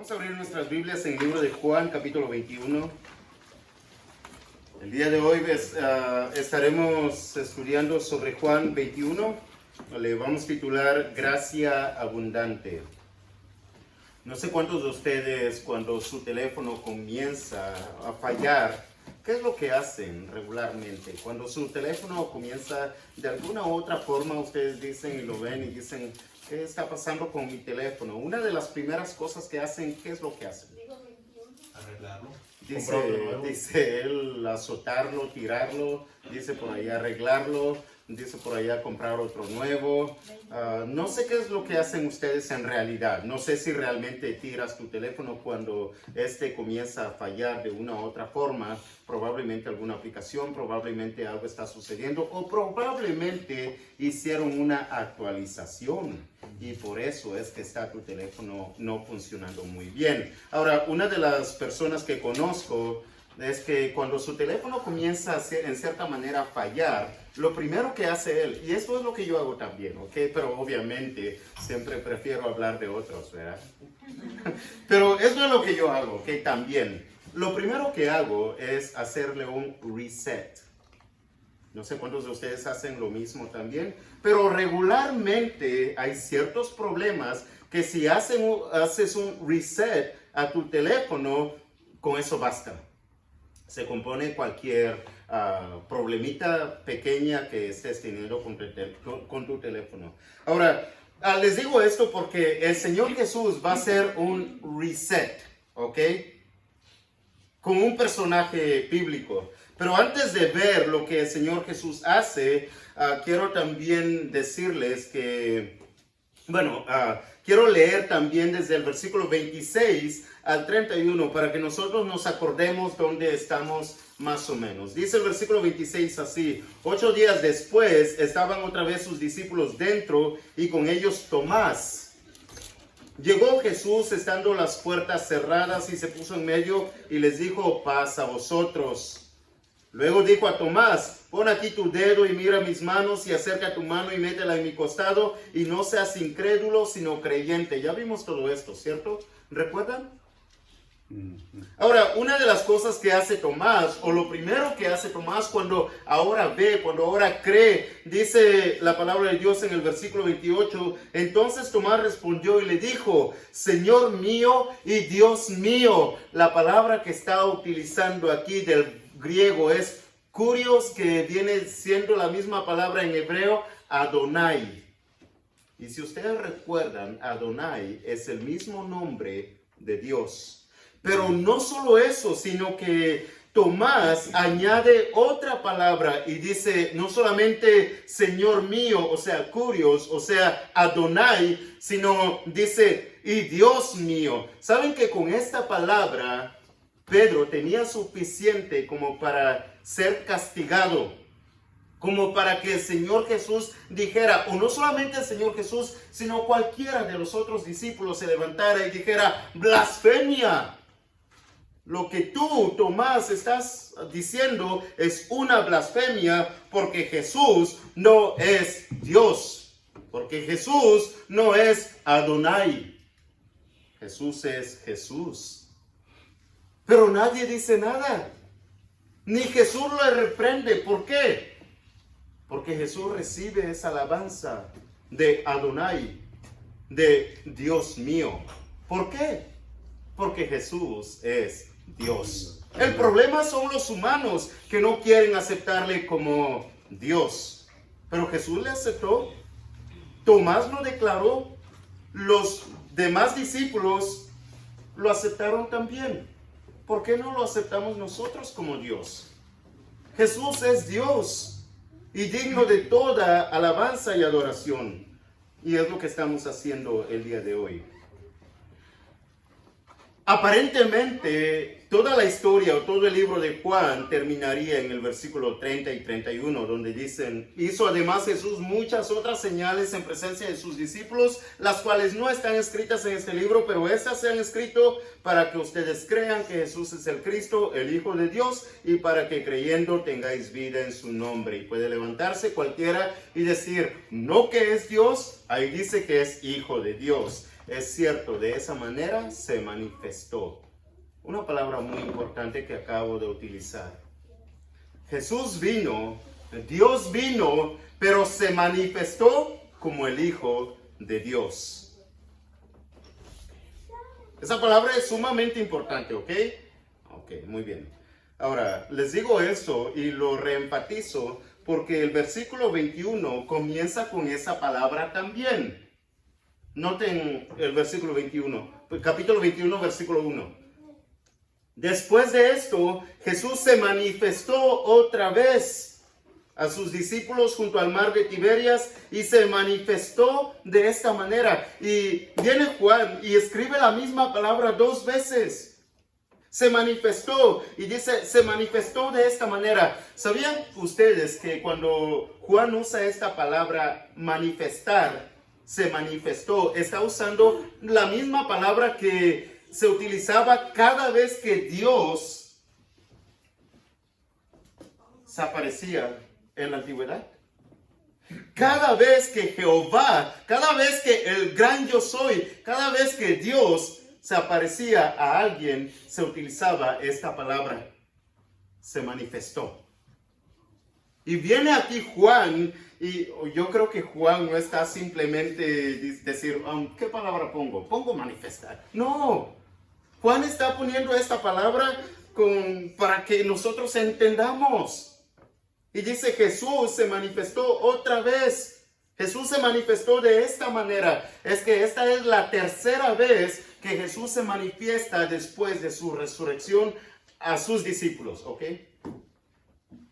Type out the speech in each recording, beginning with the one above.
Vamos a abrir nuestras Biblias en el libro de Juan, capítulo 21. El día de hoy estaremos estudiando sobre Juan 21. Le vamos a titular Gracia Abundante. No sé cuántos de ustedes, cuando su teléfono comienza a fallar, ¿qué es lo que hacen regularmente? Cuando su teléfono comienza de alguna u otra forma, ustedes dicen y lo ven y dicen, ¿qué está pasando con mi teléfono? Una de las primeras cosas que hacen, ¿qué es lo que hacen? Arreglarlo. Dice él, azotarlo, tirarlo, dice por ahí arreglarlo, dice por allá comprar otro nuevo. No sé qué es lo que hacen ustedes en realidad. No sé si realmente tiras tu teléfono cuando este comienza a fallar de una u otra forma. Probablemente alguna aplicación, probablemente algo está sucediendo o probablemente hicieron una actualización y por eso es que está tu teléfono no funcionando muy bien. Ahora, una de las personas que conozco es que cuando su teléfono comienza en cierta manera a fallar, lo primero que hace él, y esto es lo que yo hago también, ¿ok? Pero obviamente siempre prefiero hablar de otros, ¿verdad? Pero esto es lo que yo hago, ¿ok? También. Lo primero que hago es hacerle un reset. No sé cuántos de ustedes hacen lo mismo también, pero regularmente hay ciertos problemas que si haces un reset a tu teléfono, con eso basta. Se compone cualquier problemita pequeña que estés teniendo con tu teléfono. Ahora, les digo esto porque el Señor Jesús va a hacer un reset, ¿ok? Con un personaje bíblico. Pero antes de ver lo que el Señor Jesús hace, quiero también decirles que, quiero leer también desde el versículo 26 al 31 para que nosotros nos acordemos dónde estamos más o menos. Dice el versículo 26 así: 8 días después estaban otra vez sus discípulos dentro y con ellos Tomás. Llegó Jesús estando las puertas cerradas y se puso en medio y les dijo: paz a vosotros. Luego dijo a Tomás: pon aquí tu dedo y mira mis manos y acerca tu mano y métela en mi costado y no seas incrédulo sino creyente. Ya vimos todo esto, ¿cierto? ¿Recuerdan? Ahora, una de las cosas que hace Tomás, o lo primero que hace Tomás cuando ahora ve, cuando ahora cree, dice la palabra de Dios en el versículo 28, entonces Tomás respondió y le dijo: Señor mío y Dios mío. La palabra que está utilizando aquí del griego es kurios, que viene siendo la misma palabra en hebreo, Adonai. Y si ustedes recuerdan, Adonai es el mismo nombre de Dios. Pero no solo eso, sino que Tomás añade otra palabra y dice no solamente Señor mío, o sea, kurios, o sea, Adonai, sino dice y Dios mío. ¿Saben que con esta palabra Pedro tenía suficiente como para ser castigado? Como para que el Señor Jesús dijera, o no solamente el Señor Jesús, sino cualquiera de los otros discípulos se levantara y dijera: blasfemia. Lo que tú, Tomás, estás diciendo es una blasfemia, porque Jesús no es Dios. Porque Jesús no es Adonai. Jesús es Jesús. Pero nadie dice nada. Ni Jesús lo reprende. ¿Por qué? Porque Jesús recibe esa alabanza de Adonai, de Dios mío. ¿Por qué? Porque Jesús es Dios. El problema son los humanos que no quieren aceptarle como Dios. Pero Jesús le aceptó. Tomás lo declaró. Los demás discípulos lo aceptaron también. ¿Por qué no lo aceptamos nosotros como Dios? Jesús es Dios y digno de toda alabanza y adoración. Y es lo que estamos haciendo el día de hoy. Aparentemente, toda la historia o todo el libro de Juan terminaría en el versículo 30 y 31, donde dicen: hizo además Jesús muchas otras señales en presencia de sus discípulos, las cuales no están escritas en este libro, pero estas se han escrito para que ustedes crean que Jesús es el Cristo, el Hijo de Dios, y para que creyendo tengáis vida en su nombre. Y puede levantarse cualquiera y decir: no que es Dios, ahí dice que es Hijo de Dios. Es cierto, de esa manera se manifestó. Una palabra muy importante que acabo de utilizar. Jesús vino, Dios vino, pero se manifestó como el Hijo de Dios. Esa palabra es sumamente importante, ¿ok? Ok, muy bien. Ahora, les digo esto y lo reempatizo porque el versículo 21 comienza con esa palabra también. Noten el versículo 21, capítulo 21, versículo 1. Después de esto, Jesús se manifestó otra vez a sus discípulos junto al mar de Tiberias y se manifestó de esta manera. Y viene Juan y escribe la misma palabra 2 veces. Se manifestó y dice, se manifestó de esta manera. ¿Sabían ustedes que cuando Juan usa esta palabra manifestar, se manifestó, está usando la misma palabra que se utilizaba cada vez que Dios se aparecía en la antigüedad? Cada vez que Jehová, cada vez que el gran yo soy, cada vez que Dios se aparecía a alguien, se utilizaba esta palabra, se manifestó. Y viene aquí Juan, y yo creo que Juan no está simplemente decir, ¿qué palabra pongo? Pongo manifestar. No, Juan está poniendo esta palabra para que nosotros entendamos. Y dice, Jesús se manifestó otra vez. Jesús se manifestó de esta manera. Es que esta es la tercera vez que Jesús se manifiesta después de su resurrección a sus discípulos, ¿ok?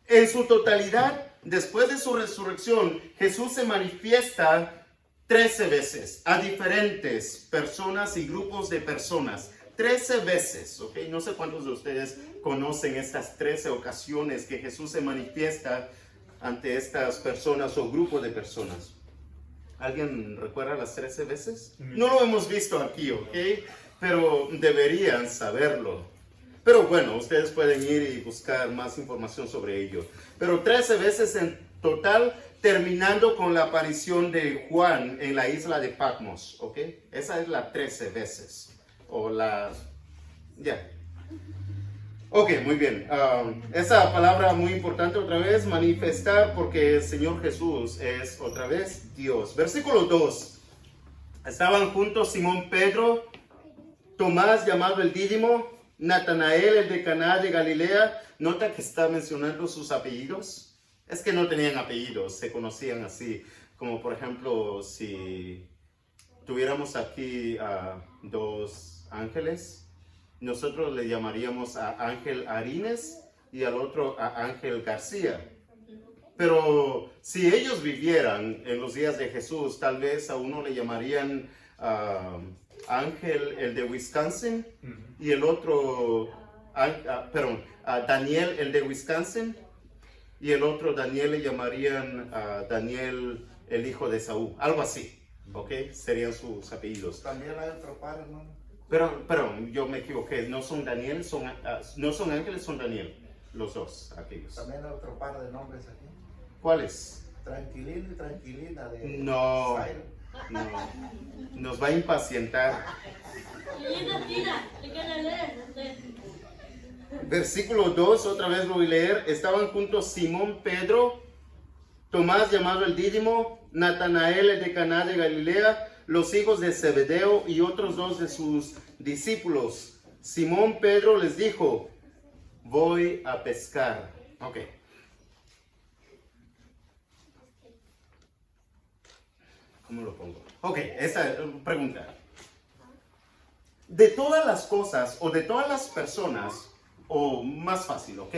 En su totalidad, después de su resurrección, Jesús se manifiesta 13 veces a diferentes personas y grupos de personas. 13 veces, ¿ok? No sé cuántos de ustedes conocen estas 13 ocasiones que Jesús se manifiesta ante estas personas o grupos de personas. ¿Alguien recuerda las 13 veces? No lo hemos visto aquí, ¿ok? Pero deberían saberlo. Pero bueno, ustedes pueden ir y buscar más información sobre ello. Pero 13 veces en total, terminando con la aparición de Juan en la isla de Patmos, ¿ok? Esa es la 13 veces. O la... ya. Ok, muy bien. Esa palabra muy importante otra vez, manifestar, porque el Señor Jesús es otra vez Dios. Versículo 2. Estaban juntos Simón Pedro, Tomás llamado el Dídimo, Natanael el de Caná de Galilea. Nota que está mencionando sus apellidos. Es que no tenían apellidos, se conocían así. Como por ejemplo, si tuviéramos aquí dos ángeles, nosotros le llamaríamos a Ángel Arines y al otro a Ángel García. Pero si ellos vivieran en los días de Jesús, tal vez a uno le llamarían Ángel el de Wisconsin y el otro, Daniel el de Wisconsin y el otro Daniel le llamarían Daniel el hijo de Saúl. Algo así, ¿ok? Serían sus apellidos. También hay otro par, ¿no? Pero yo me equivoqué, no son Daniel, no son ángeles, son Daniel, los dos, aquellos. También hay otro par de nombres aquí. ¿Cuáles? Tranquilino y Tranquilina de No, Zaire. no, nos va a impacientar. Versículo 2, otra vez lo voy a leer. Estaban juntos Simón Pedro, Tomás llamado el Dídimo, Natanael el de Caná de Galilea, los hijos de Zebedeo y otros dos de sus discípulos. Simón Pedro les dijo, voy a pescar. Ok. ¿Cómo lo pongo? Ok, esta pregunta. De todas las cosas o de todas las personas, o más fácil, ¿ok?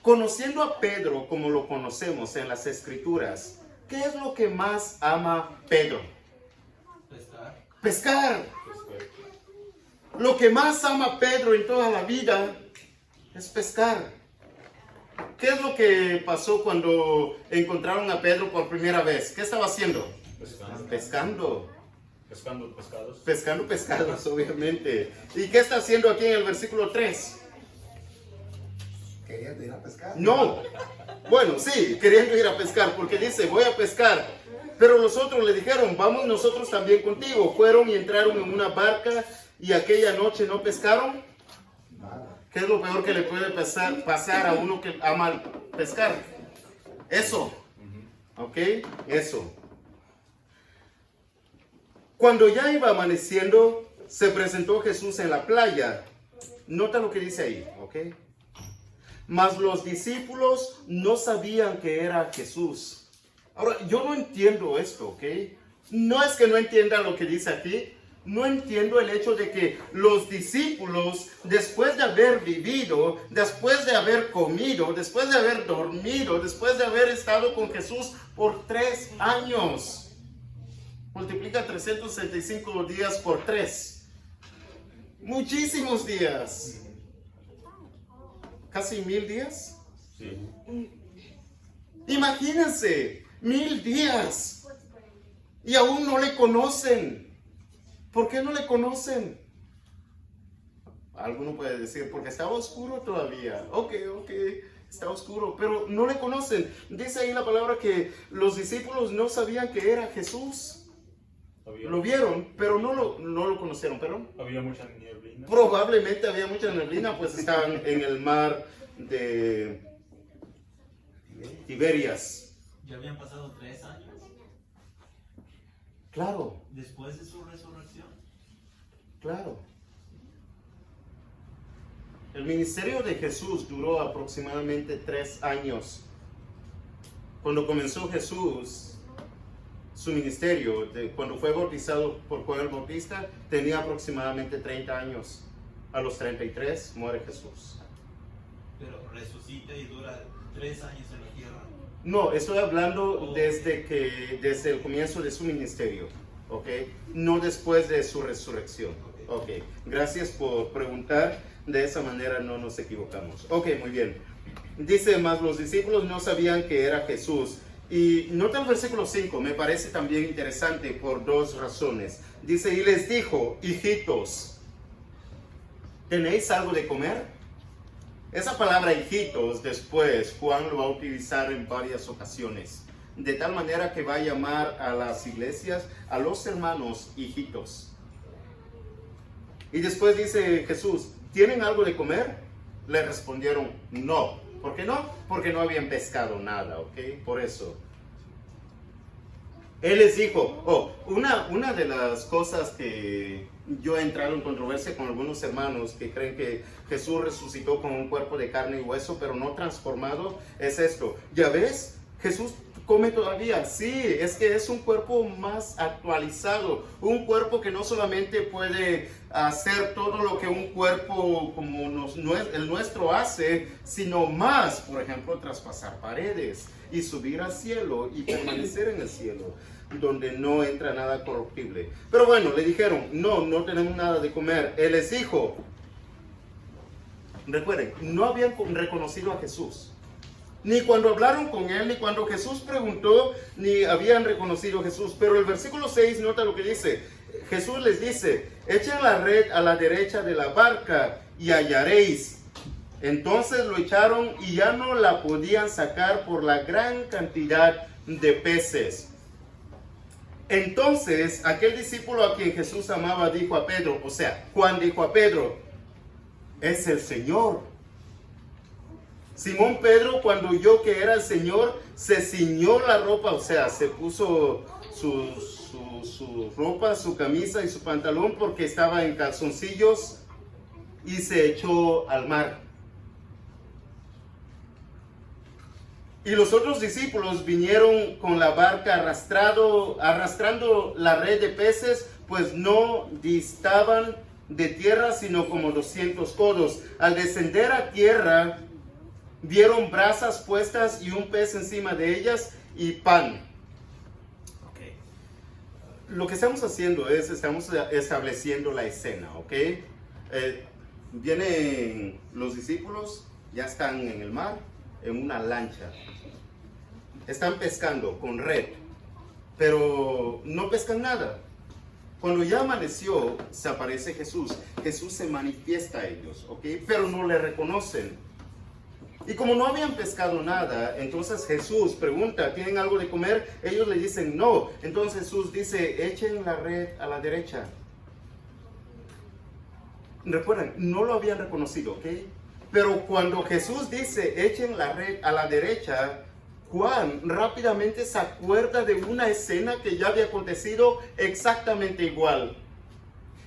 Conociendo a Pedro como lo conocemos en las Escrituras, ¿qué es lo que más ama Pedro? Pescar. Lo que más ama Pedro en toda la vida es pescar. ¿Qué es lo que pasó cuando encontraron a Pedro por primera vez? ¿Qué estaba haciendo? Pescando. Pescando pescados. Pescando pescados, obviamente. ¿Y qué está haciendo aquí en el versículo 3? Queriendo ir a pescar. No. Bueno, sí, queriendo ir a pescar, porque dice, voy a pescar. Pero los otros le dijeron, vamos nosotros también contigo. Fueron y entraron en una barca y aquella noche no pescaron. ¿Qué es lo peor que le puede pasar a uno que ama pescar? Eso. ¿Ok? Eso. Cuando ya iba amaneciendo, se presentó Jesús en la playa. Nota lo que dice ahí, ¿ok? Mas los discípulos no sabían que era Jesús. Ahora, yo no entiendo esto, ¿ok? No es que no entienda lo que dice aquí. No entiendo el hecho de que los discípulos, después de haber vivido, después de haber comido, después de haber dormido, después de haber estado con Jesús por 3 años, multiplica 365 días por 3. Muchísimos días. ¿Casi 1000 días? Sí. Imagínense, 1000 días. Y aún no le conocen. ¿Por qué no le conocen? Alguno puede decir, porque estaba oscuro todavía. Ok, está oscuro, pero no le conocen. Dice ahí la palabra que los discípulos no sabían que era Jesús. Lo vieron, pero no lo conocieron, ¿perdón? Había mucha nieblina. Probablemente había mucha neblina, pues estaban en el mar de Tiberias. Ya habían pasado 3 años Claro, después de su resurrección. claro. El ministerio de Jesús duró aproximadamente 3 años. Cuando comenzó Jesús, su ministerio, cuando fue bautizado por Juan el Bautista, tenía aproximadamente 30 años. A los 33 muere Jesús. Pero resucita y dura 3 años en la tierra. No, estoy hablando desde el comienzo de su ministerio, ¿ok? No después de su resurrección, ¿ok? Gracias por preguntar, de esa manera no nos equivocamos. Ok, muy bien. Dice, mas los discípulos no sabían que era Jesús. Y nota el versículo 5, me parece también interesante por 2 razones. Dice, y les dijo, hijitos, ¿tenéis algo de comer? Esa palabra hijitos después Juan lo va a utilizar en varias ocasiones, de tal manera que va a llamar a las iglesias, a los hermanos, hijitos. Y después dice Jesús, ¿tienen algo de comer? Le respondieron, no. ¿Por qué no? Porque no habían pescado nada, ¿ok? Por eso. Él les dijo, una de las cosas que yo he entrado en controversia con algunos hermanos que creen que Jesús resucitó con un cuerpo de carne y hueso, pero no transformado, es esto. ¿Ya ves? Jesús come todavía. Sí, es que es un cuerpo más actualizado, un cuerpo que no solamente puede hacer todo lo que un cuerpo como el nuestro hace, sino más, por ejemplo, traspasar paredes y subir al cielo y permanecer en el cielo, donde no entra nada corruptible. Pero bueno, le dijeron, no tenemos nada de comer. Él les dijo, recuerden, no habían reconocido a Jesús. Ni cuando hablaron con él, ni cuando Jesús preguntó, ni habían reconocido a Jesús. Pero el versículo 6, nota lo que dice. Jesús les dice, echen la red a la derecha de la barca y hallaréis. Entonces lo echaron y ya no la podían sacar por la gran cantidad de peces. Entonces aquel discípulo a quien Jesús amaba dijo a Pedro, o sea, Juan dijo a Pedro, es el Señor. Simón Pedro, cuando oyó que era el Señor, se ciñó la ropa, o sea, se puso su ropa, su camisa y su pantalón porque estaba en calzoncillos y se echó al mar. Y los otros discípulos vinieron con la barca arrastrando la red de peces, pues no distaban de tierra sino como 200 codos. Al descender a tierra, vieron brasas puestas y un pez encima de ellas y pan. Okay. Lo que estamos haciendo es, estamos estableciendo la escena, ¿ok? Vienen los discípulos, ya están en el mar, en una lancha. Están pescando con red, pero no pescan nada. Cuando ya amaneció, se aparece Jesús. Jesús se manifiesta a ellos, ¿ok? Pero no le reconocen. Y como no habían pescado nada, entonces Jesús pregunta, ¿tienen algo de comer? Ellos le dicen no. Entonces Jesús dice, echen la red a la derecha. Recuerden, no lo habían reconocido, ¿ok? Pero cuando Jesús dice, echen la red a la derecha, Juan rápidamente se acuerda de una escena que ya había acontecido exactamente igual.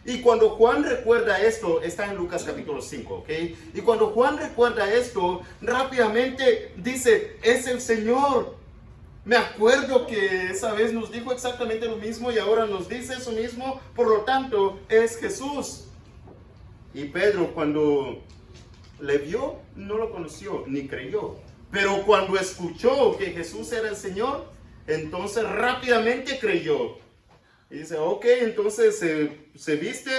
Y cuando Juan recuerda esto, está en Lucas capítulo 5, ¿ok? Y cuando Juan recuerda esto, rápidamente dice, es el Señor. Me acuerdo que esa vez nos dijo exactamente lo mismo y ahora nos dice eso mismo, por lo tanto, es Jesús. Y Pedro, cuando le vio, no lo conoció, ni creyó. Pero cuando escuchó que Jesús era el Señor, entonces rápidamente creyó. Y dice, ok, entonces se viste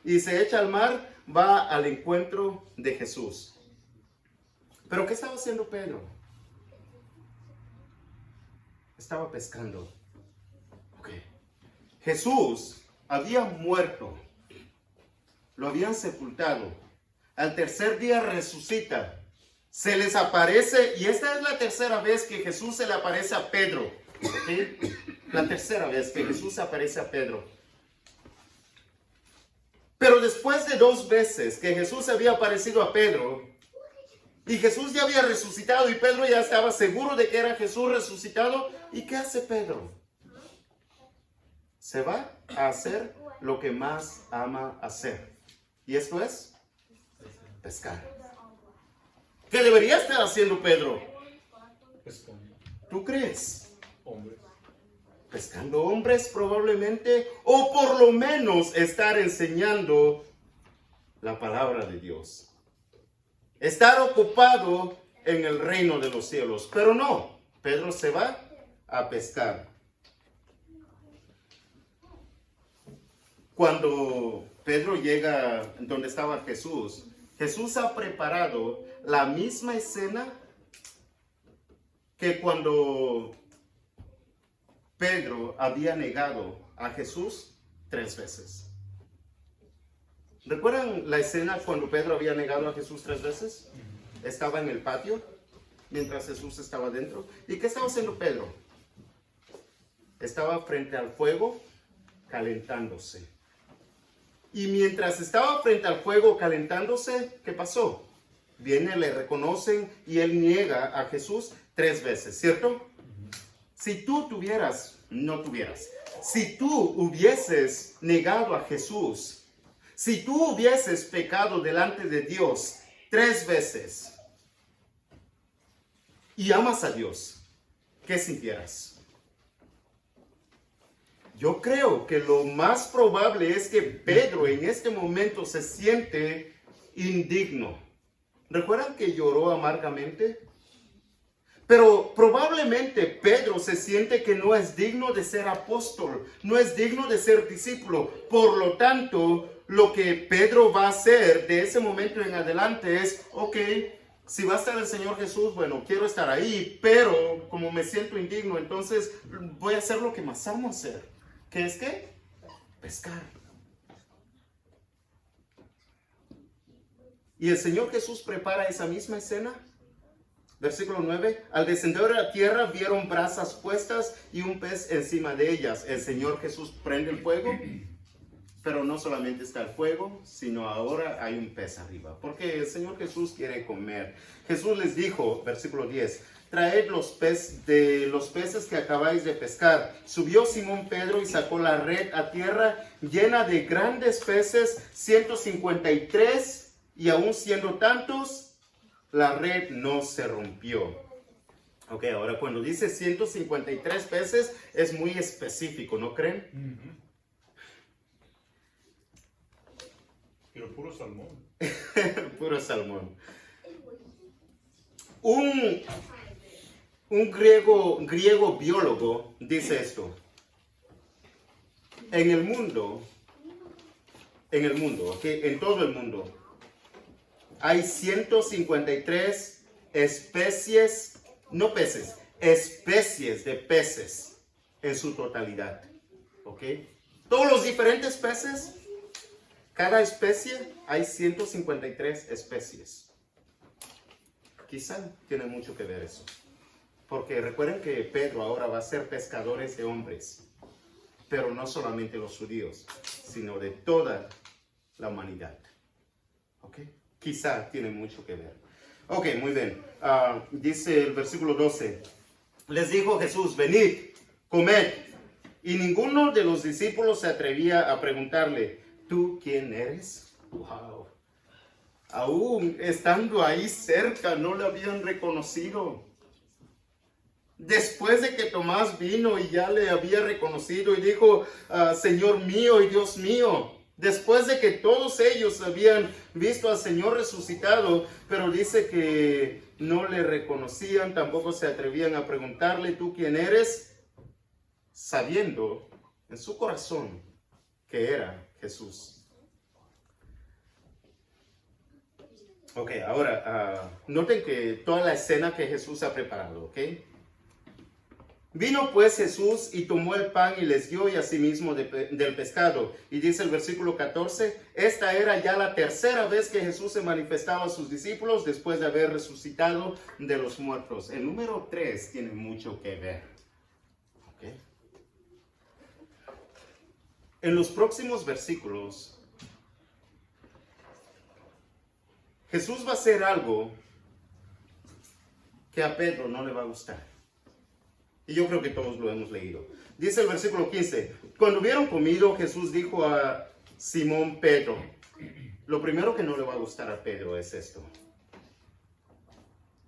y se echa al mar, va al encuentro de Jesús. ¿Pero qué estaba haciendo Pedro? Estaba pescando. Ok. Jesús había muerto. Lo habían sepultado. Al tercer día resucita. Se les aparece, y esta es la tercera vez que Jesús se le aparece a Pedro. ¿Okay? La tercera vez que Jesús se aparece a Pedro. Pero después de 2 veces que Jesús había aparecido a Pedro, y Jesús ya había resucitado, y Pedro ya estaba seguro de que era Jesús resucitado, ¿y qué hace Pedro? Se va a hacer lo que más ama hacer. ¿Y esto es? Pescar. ¿Qué debería estar haciendo Pedro? Pescando ¿Tú crees? hombres. Pescando hombres probablemente, o por lo menos estar enseñando la palabra de Dios. Estar ocupado en el reino de los cielos. Pero no, Pedro se va a pescar. Cuando Pedro llega donde estaba Jesús, Jesús ha preparado la misma escena que cuando Pedro había negado a Jesús 3 veces. ¿Recuerdan la escena cuando Pedro había negado a Jesús 3 veces? Estaba en el patio mientras Jesús estaba dentro. ¿Y qué estaba haciendo Pedro? Estaba frente al fuego calentándose. Y mientras estaba frente al fuego calentándose, ¿qué pasó? Viene, le reconocen y él niega a Jesús 3 veces, ¿cierto? Si tú si tú hubieses negado a Jesús, si tú hubieses pecado delante de Dios 3 veces y amas a Dios, ¿qué sintieras? Yo creo que lo más probable es que Pedro en este momento se siente indigno. ¿Recuerdan que lloró amargamente? Pero probablemente Pedro se siente que no es digno de ser apóstol, no es digno de ser discípulo. Por lo tanto, lo que Pedro va a hacer de ese momento en adelante es, ok, si va a estar el Señor Jesús, bueno, quiero estar ahí, pero como me siento indigno, entonces voy a hacer lo que más amo hacer. ¿Qué es qué? Pescar. Y el Señor Jesús prepara esa misma escena. Versículo 9. Al descender a la tierra vieron brasas puestas y un pez encima de ellas. El Señor Jesús prende el fuego. Pero no solamente está el fuego, sino ahora hay un pez arriba. Porque el Señor Jesús quiere comer. Jesús les dijo, versículo 10. Traed los peces que acabáis de pescar. Subió Simón Pedro y sacó la red a tierra llena de grandes peces, 153, y aún siendo tantos, la red no se rompió. Ok, ahora cuando dice 153 peces es muy específico, ¿no creen? Pero puro salmón. Puro salmón. Un griego biólogo dice esto. En el mundo, ¿okay? En todo el mundo, hay 153 especies, no peces, especies de peces en su totalidad. ¿Ok? Todos los diferentes peces, cada especie, hay 153 especies. quizá tiene mucho que ver eso. Porque recuerden que Pedro ahora va a ser pescadores de hombres, pero no solamente los judíos, sino de toda la humanidad. ¿Ok? Quizá tiene mucho que ver. Ok, muy bien. Dice el versículo 12. Les dijo Jesús, venid, comed. Y ninguno de los discípulos se atrevía a preguntarle, ¿tú quién eres? Wow. Aún estando ahí cerca, no le habían reconocido. Después de que Tomás vino y ya le había reconocido y dijo, Señor mío y Dios mío. Después de que todos ellos habían visto al Señor resucitado, pero dice que no le reconocían, tampoco se atrevían a preguntarle, ¿tú quién eres? Sabiendo en su corazón que era Jesús. Ok, ahora noten que toda la escena que Jesús ha preparado, ¿ok? Vino pues Jesús y tomó el pan y les dio y asimismo del pescado. Y dice el versículo 14, esta era ya la tercera vez que Jesús se manifestaba a sus discípulos después de haber resucitado de los muertos. El número 3 tiene mucho que ver. ¿Okay? En los próximos versículos, Jesús va a hacer algo que a Pedro no le va a gustar. Y yo creo que todos lo hemos leído. Dice el versículo 15, cuando hubieron comido, Jesús dijo a Simón Pedro, lo primero que no le va a gustar a Pedro es esto.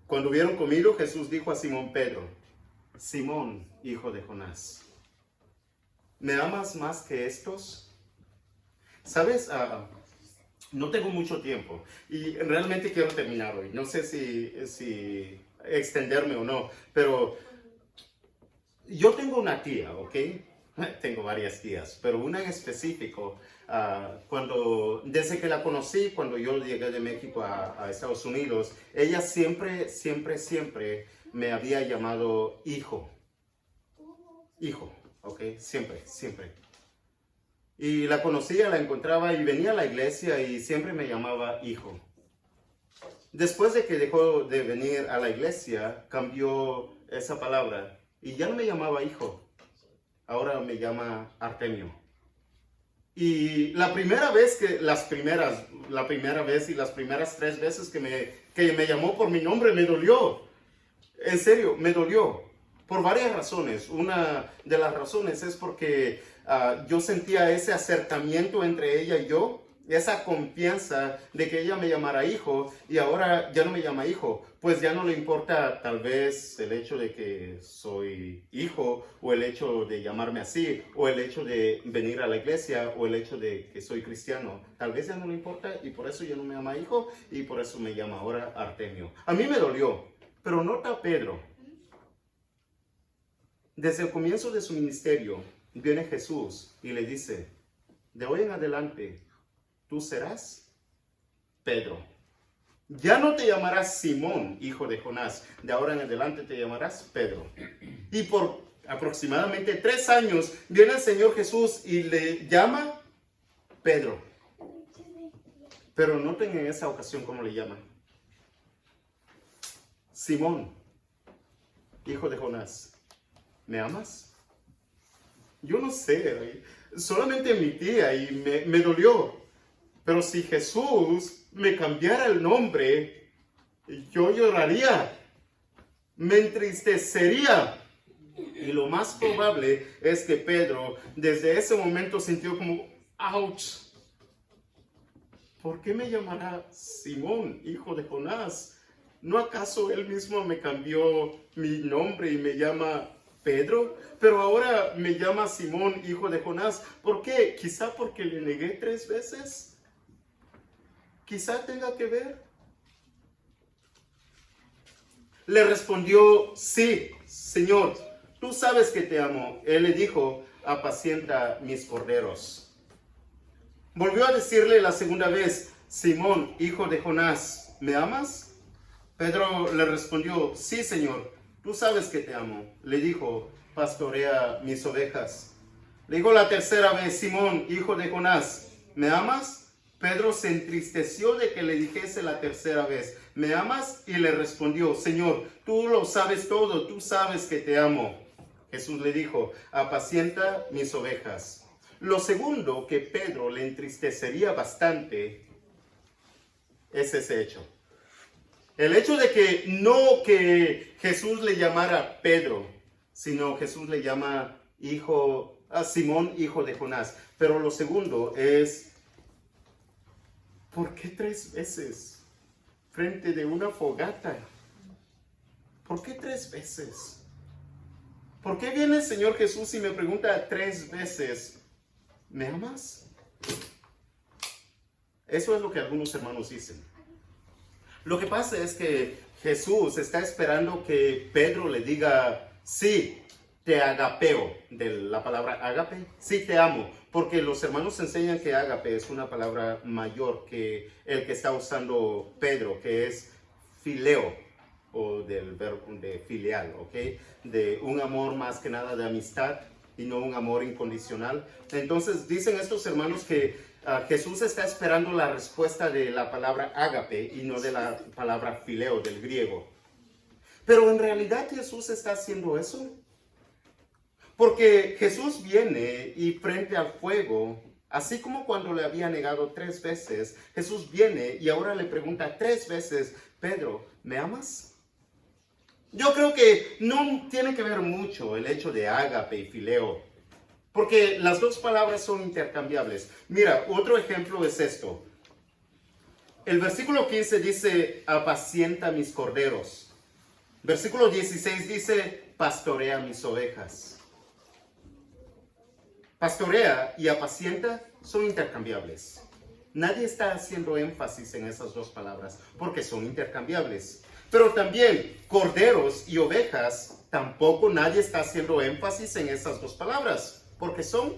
Cuando hubieron comido, Jesús dijo a Simón Pedro, Simón, hijo de Jonás, ¿me amas más que estos? ¿Sabes? No tengo mucho tiempo y realmente quiero terminar hoy. No sé si extenderme o no, pero yo tengo una tía, ¿ok? Tengo varias tías, pero una en específico, desde que la conocí, cuando yo llegué de México a Estados Unidos, ella siempre me había llamado hijo. Hijo, ¿ok? Siempre. Y la conocía, la encontraba y venía a la iglesia y siempre me llamaba hijo. Después de que dejó de venir a la iglesia, cambió esa palabra. Y ya no me llamaba hijo, ahora me llama Artemio. Y la primera vez y las primeras 3 veces que me llamó por mi nombre me dolió. En serio, me dolió. Por varias razones. Una de las razones es porque yo sentía ese acercamiento entre ella y yo. Esa confianza de que ella me llamara hijo y ahora ya no me llama hijo, pues ya no le importa tal vez el hecho de que soy hijo o el hecho de llamarme así o el hecho de venir a la iglesia o el hecho de que soy cristiano. Tal vez ya no le importa y por eso ya no me llama hijo y por eso me llama ahora Artemio. A mí me dolió, pero nota a Pedro. Desde el comienzo de su ministerio viene Jesús y le dice, de hoy en adelante, tú serás Pedro. Ya no te llamarás Simón, hijo de Jonás. De ahora en adelante te llamarás Pedro. Y por aproximadamente 3 años viene el Señor Jesús y le llama Pedro. Pero noten en esa ocasión cómo le llama. Simón, hijo de Jonás, ¿me amas? Yo no sé, solamente mi tía y me dolió. Pero si Jesús me cambiara el nombre, yo lloraría, me entristecería. Y lo más probable es que Pedro desde ese momento sintió como, ¡ouch! ¿Por qué me llamará Simón, hijo de Jonás? ¿No acaso él mismo me cambió mi nombre y me llama Pedro? Pero ahora me llama Simón, hijo de Jonás. ¿Por qué? Quizá porque le negué 3 veces. Quizá tenga que ver. Le respondió, sí, Señor, tú sabes que te amo. Él le dijo, apacienta mis corderos. Volvió a decirle la segunda vez, Simón, hijo de Jonás, ¿me amas? Pedro le respondió, sí, Señor, tú sabes que te amo. Le dijo, pastorea mis ovejas. Le dijo la tercera vez, Simón, hijo de Jonás, ¿me amas? Pedro se entristeció de que le dijese la tercera vez, ¿me amas? Y le respondió, Señor, tú lo sabes todo, tú sabes que te amo. Jesús le dijo, apacienta mis ovejas. Lo segundo que Pedro le entristecería bastante es ese hecho. El hecho de que no que Jesús le llamara Pedro, sino Jesús le llama Simón, hijo de Jonás. Pero lo segundo es, ¿por qué 3 veces frente de una fogata? ¿Por qué 3 veces? ¿Por qué viene el Señor Jesús y me pregunta 3 veces, ¿me amas? Eso es lo que algunos hermanos dicen. Lo que pasa es que Jesús está esperando que Pedro le diga, sí, te agapeo, de la palabra agape, sí te amo, porque los hermanos enseñan que agape es una palabra mayor que el que está usando Pedro, que es fileo, o del verbo de filial, ¿ok? De un amor más que nada de amistad y no un amor incondicional. Entonces dicen estos hermanos que Jesús está esperando la respuesta de la palabra ágape y no de la palabra fileo del griego. Pero en realidad Jesús está haciendo eso. Porque Jesús viene y frente al fuego, así como cuando le había negado 3 veces, Jesús viene y ahora le pregunta 3 veces, Pedro, ¿me amas? Yo creo que no tiene que ver mucho el hecho de ágape y fileo, porque las 2 palabras son intercambiables. Mira, otro ejemplo es esto. El versículo 15 dice, apacienta mis corderos. Versículo 16 dice, pastorea mis ovejas. Pastorea y apacienta son intercambiables. Nadie está haciendo énfasis en esas 2 palabras porque son intercambiables. Pero también corderos y ovejas, tampoco nadie está haciendo énfasis en esas 2 palabras porque son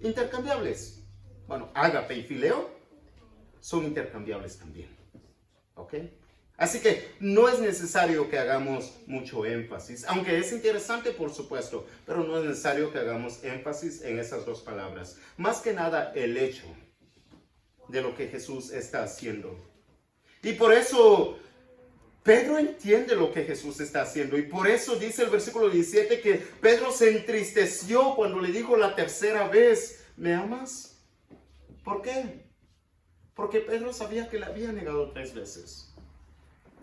intercambiables. Bueno, ágape y fileo son intercambiables también. ¿Ok? Así que no es necesario que hagamos mucho énfasis, aunque es interesante por supuesto, pero no es necesario que hagamos énfasis en esas 2 palabras. Más que nada el hecho de lo que Jesús está haciendo. Y por eso Pedro entiende lo que Jesús está haciendo y por eso dice el versículo 17 que Pedro se entristeció cuando le dijo la 3ª vez, ¿me amas? ¿Por qué? Porque Pedro sabía que le había negado 3 veces.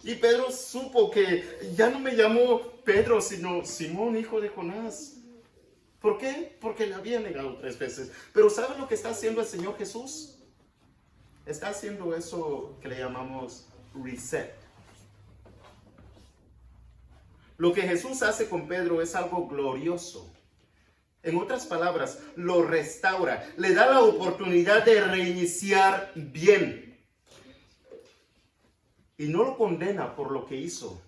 Y Pedro supo que ya no me llamó Pedro, sino Simón, hijo de Jonás. ¿Por qué? Porque le había negado 3 veces. Pero ¿sabe lo que está haciendo el Señor Jesús? Está haciendo eso que le llamamos reset. Lo que Jesús hace con Pedro es algo glorioso. En otras palabras, lo restaura, le da la oportunidad de reiniciar bien. Y no lo condena por lo que hizo.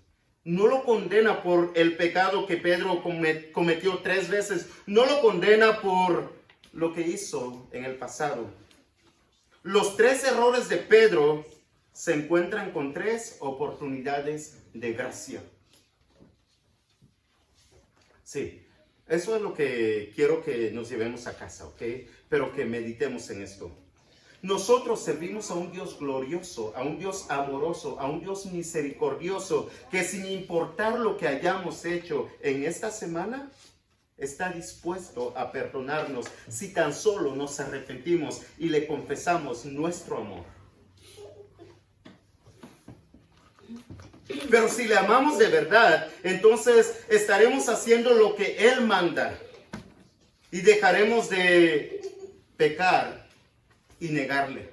No lo condena por el pecado que Pedro cometió 3 veces. No lo condena por lo que hizo en el pasado. Los 3 errores de Pedro se encuentran con 3 oportunidades de gracia. Sí, eso es lo que quiero que nos llevemos a casa, ¿ok? Pero que meditemos en esto. Nosotros servimos a un Dios glorioso, a un Dios amoroso, a un Dios misericordioso, que sin importar lo que hayamos hecho en esta semana, está dispuesto a perdonarnos si tan solo nos arrepentimos y le confesamos nuestro amor. Pero si le amamos de verdad, entonces estaremos haciendo lo que Él manda y dejaremos de pecar y negarle.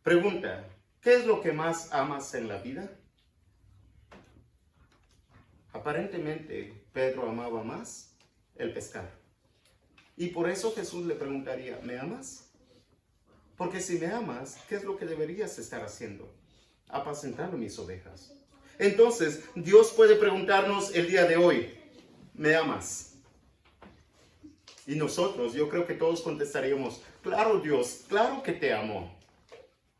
Pregunta, ¿qué es lo que más amas en la vida? Aparentemente, Pedro amaba más el pescar. Y por eso Jesús le preguntaría, ¿me amas? Porque si me amas, ¿qué es lo que deberías estar haciendo? Apacentando mis ovejas. Entonces, Dios puede preguntarnos el día de hoy, ¿me amas? Y nosotros, yo creo que todos contestaríamos, claro Dios, claro que te amo.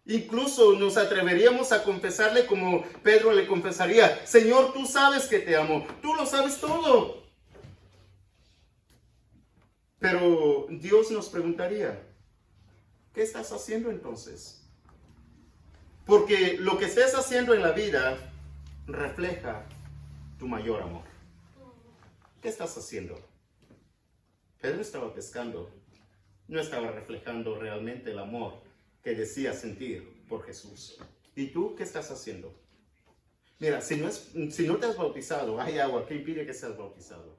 Incluso nos atreveríamos a confesarle como Pedro le confesaría, Señor, tú sabes que te amo, tú lo sabes todo. Pero Dios nos preguntaría, ¿qué estás haciendo entonces? Porque lo que estés haciendo en la vida refleja tu mayor amor. ¿Qué estás haciendo? Pedro estaba pescando. No estaba reflejando realmente el amor que decía sentir por Jesús. ¿Y tú qué estás haciendo? Mira, si no te has bautizado, hay agua que impide que seas bautizado.